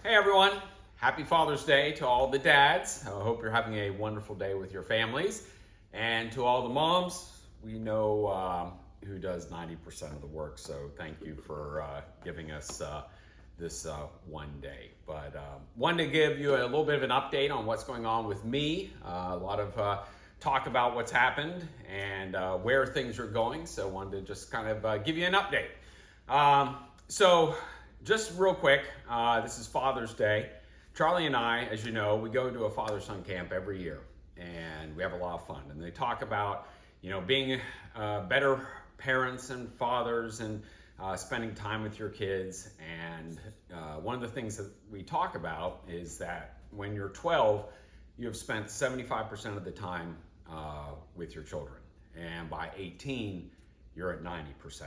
Hey everyone, happy Father's Day to all the dads. I hope you're having a wonderful day with your families. And to all the moms, we know who does 90% of the work, so thank you for giving us this one day. But wanted to give you a little bit of an update on what's going on with me. A lot of talk about what's happened and where things are going, so wanted to just kind of give you an update. So just real quick, this is Father's Day. Charlie and I, as you know, we go to a father-son camp every year, and we have a lot of fun. And they talk about, being better parents and fathers and spending time with your kids. And one of the things that we talk about is that when you're 12, you have spent 75% of the time with your children. And by 18, you're at 90%.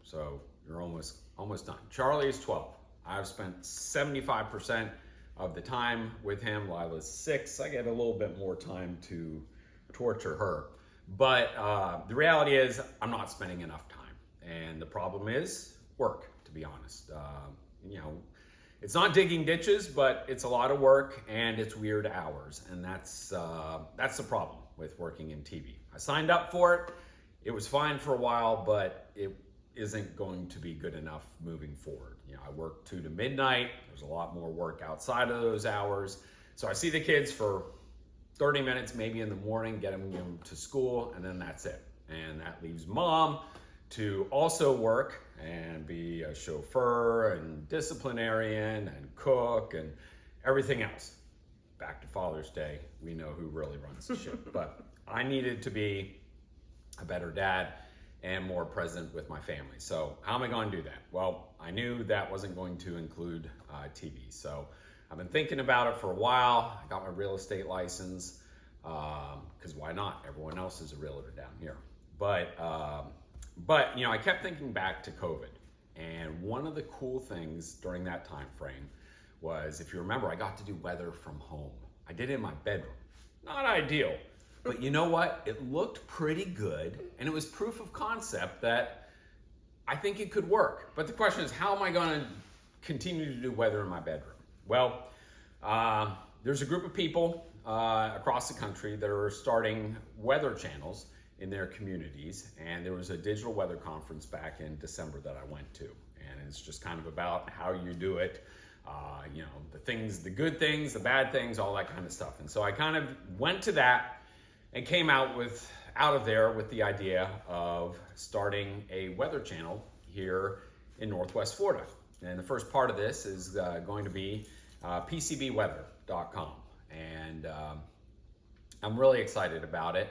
So you're almost done. Charlie is 12. I've spent 75% of the time with him. Lila's 6. I get a little bit more time to torture her. But the reality is I'm not spending enough time. And the problem is work, to be honest. It's not digging ditches, but it's a lot of work and it's weird hours. And that's the problem with working in TV. I signed up for it. It was fine for a while, but it isn't going to be good enough moving forward. I work 2 to midnight. There's a lot more work outside of those hours. So I see the kids for 30 minutes, maybe in the morning, get them to school, and then that's it. And that leaves mom to also work and be a chauffeur and disciplinarian and cook and everything else. Back to Father's Day, we know who really runs the ship. But I needed to be a better dad and more present with my family. So how am I going to do that? Well, I knew that wasn't going to include TV. So I've been thinking about it for a while. I got my real estate license, because why not? Everyone else is a realtor down here. But I kept thinking back to COVID. And one of the cool things during that time frame was, if you remember, I got to do weather from home. I did it in my bedroom. Not ideal. But you know what? It looked pretty good, and it was proof of concept that I think it could work. But the question is, how am I going to continue to do weather in my bedroom? Well, there's a group of people across the country that are starting weather channels in their communities, and there was a digital weather conference back in December that I went to, and it's just kind of about how you do it. The things, the good things, the bad things, all that kind of stuff. And so I kind of went to that and came out of there with the idea of starting a weather channel here in Northwest Florida. And the first part of this is going to be pcbweather.com. And I'm really excited about it.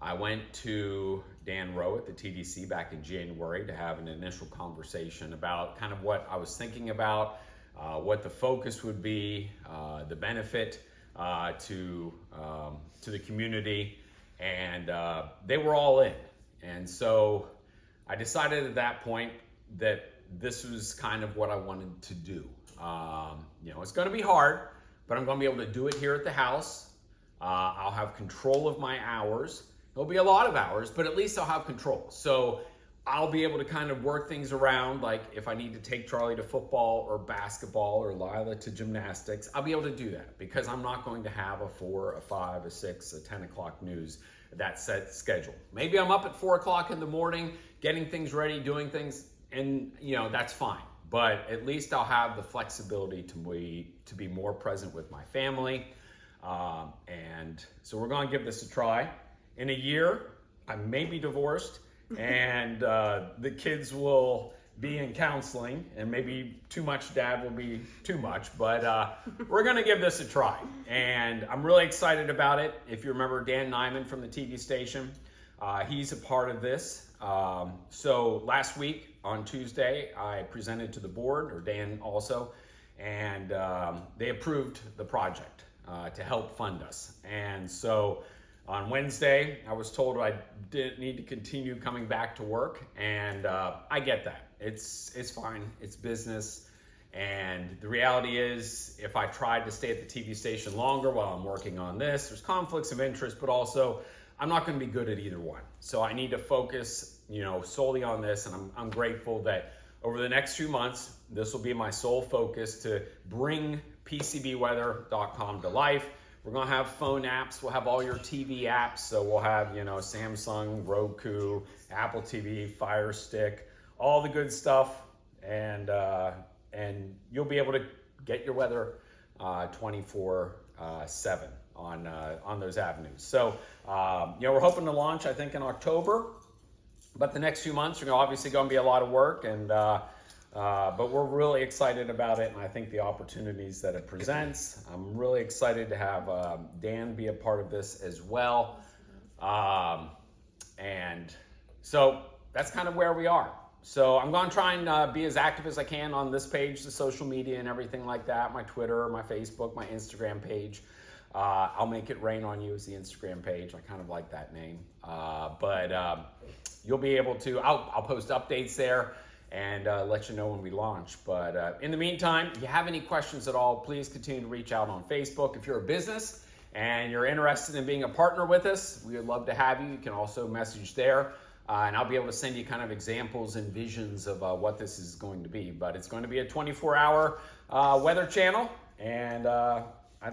I went to Dan Rowe at the TDC back in January to have an initial conversation about kind of what I was thinking about, what the focus would be, the benefit to the community, and they were all in. And so I decided at that point that this was kind of what I wanted to do. It's going to be hard, but I'm going to be able to do it here at the house. I'll have control of my hours. It'll be a lot of hours, but at least I'll have control. So I'll be able to kind of work things around, like if I need to take Charlie to football or basketball or Lila to gymnastics, I'll be able to do that because I'm not going to have a 4, a 5, a 6, a 10 o'clock news, that set schedule. Maybe I'm up at 4 o'clock in the morning, getting things ready, doing things, and that's fine. But at least I'll have the flexibility to be more present with my family. And so we're going to give this a try. In a year, I may be divorced, and the kids will be in counseling, and maybe too much dad will be too much, but we're going to give this a try. And I'm really excited about it. If you remember Dan Nyman from the TV station, he's a part of this. So last week on Tuesday, I presented to the board, or Dan also, and they approved the project to help fund us. And so on Wednesday, I was told I didn't need to continue coming back to work, and I get that. It's fine. It's business. And the reality is, if I tried to stay at the TV station longer while I'm working on this, there's conflicts of interest, but also I'm not going to be good at either one. So I need to focus, solely on this. And I'm grateful that over the next few months, This will be my sole focus to bring PCBweather.com to life. We're going to have phone apps. We'll have all your TV apps. So we'll have, Samsung, Roku, Apple TV, Fire Stick, all the good stuff. And you'll be able to get your weather 24/7 on those avenues. So, we're hoping to launch, I think, in October. But the next few months are obviously going to be a lot of work, but we're really excited about it, and I think the opportunities that it presents. I'm really excited to have Dan be a part of this as well. And so that's kind of where we are. So I'm going to try and be as active as I can on this page, the social media and everything like that, my Twitter, my Facebook, my Instagram page. I'll Make It Rain on You is the Instagram page. I kind of like that name. But you'll be able to, I'll post updates there and let you know when we launch. But in the meantime, if you have any questions at all, please continue to reach out on Facebook. If you're a business and you're interested in being a partner with us, we would love to have you. You can also message there. And I'll be able to send you kind of examples and visions of what this is going to be. But it's going to be a 24-hour weather channel. And I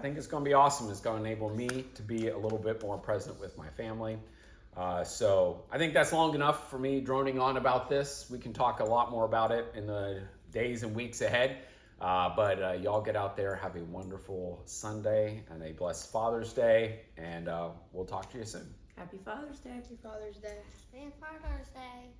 think it's going to be awesome. It's going to enable me to be a little bit more present with my family. So I think that's long enough for me droning on about this. We can talk a lot more about it in the days and weeks ahead. But y'all get out there, have a wonderful Sunday and a blessed Father's Day. And we'll talk to you soon. Happy Father's Day. Happy Father's Day. Happy Father's Day.